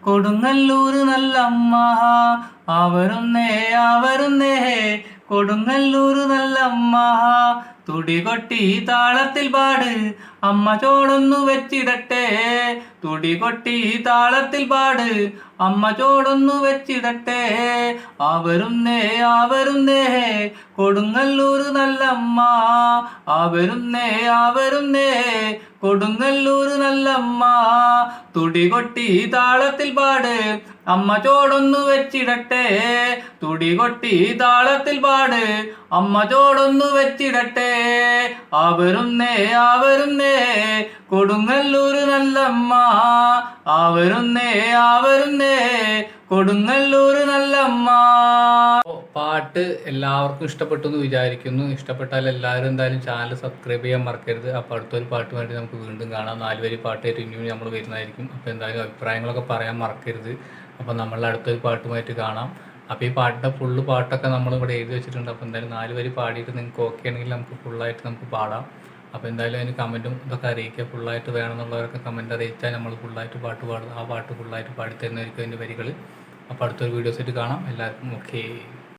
കൊടുങ്ങല്ലൂർ നല്ലമ്മ അവരുന്നേ അവരുന്നേ കൊടുങ്ങല്ലൂർ നല്ലമ്മ തുടികൊട്ടി താളത്തിൽ പാട് അമ്മ ചോടൊന്നു വെച്ചിടട്ടെ തുടികൊട്ടി താളത്തിൽ പാട് അമ്മ ചോടൊന്നു വെച്ചിടട്ടെ അവരുന്നേ അവരുന്നേ കൊടുങ്ങല്ലൂർ നല്ലമ്മ അവരുന്നേ അവരുന്നേ കൊടുങ്ങല്ലൂർ നല്ലമ്മ തുടികൊട്ടി താളത്തിൽ പാട് അമ്മ ചോടൊന്നു വെച്ചിടട്ടെ തുടികൊട്ടി താളത്തിൽ പാട് അമ്മ ചോടൊന്നു വെച്ചിടട്ടെ അവരുന്നേ അവരുന്നേ കൊടുങ്ങല്ലൂർ നല്ലമ്മ അവരുന്നേ അവരുന്നേ കൊടുങ്ങല്ലൂർ നല്ലമ്മ. പാട്ട് എല്ലാവർക്കും ഇഷ്ടപ്പെട്ടു എന്ന് വിചാരിക്കുന്നു. ഇഷ്ടപ്പെട്ടാൽ എല്ലാവരും എന്തായാലും ചാനൽ സബ്സ്ക്രൈബ് ചെയ്യാൻ മറക്കരുത്. അപ്പോൾ അടുത്തൊരു പാട്ട് വേണ്ടി നമുക്ക് വീണ്ടും കാണാം. 4 വരി പാട്ടായിട്ട് ഇനിയും നമ്മൾ വരുന്നതായിരിക്കും. അപ്പോൾ എന്തായാലും അഭിപ്രായങ്ങളൊക്കെ പറയാൻ മറക്കരുത്. അപ്പോൾ നമ്മൾ അടുത്തൊരു പാട്ടുമായിട്ട് കാണാം. അപ്പോൾ ഈ പാട്ടിൻ്റെ ഫുള്ള് പാട്ടൊക്കെ നമ്മളിവിടെ എഴുതി വെച്ചിട്ടുണ്ട്. അപ്പോൾ എന്തായാലും 4 വരി പാടിയിട്ട് നിങ്ങൾക്ക് ഓക്കെ ആണെങ്കിൽ നമുക്ക് ഫുള്ളായിട്ട് നമുക്ക് പാടാം. അപ്പോൾ എന്തായാലും അതിന് കമൻറ്റും ഇതൊക്കെ അറിയിക്കുക. ഫുള്ളായിട്ട് വേണമെന്നുള്ളവരൊക്കെ കമൻറ്റ് അറിയിച്ചാൽ നമ്മൾ ഫുള്ളായിട്ട് പാട്ട് പാടും. ആ പാട്ട് ഫുള്ളായിട്ട് പാടിത്തരുന്നതായിരിക്കും അതിൻ്റെ വരികൾ. അപ്പോൾ അടുത്തൊരു വീഡിയോസായിട്ട് കാണാം. എല്ലാവർക്കും ഓക്കെ.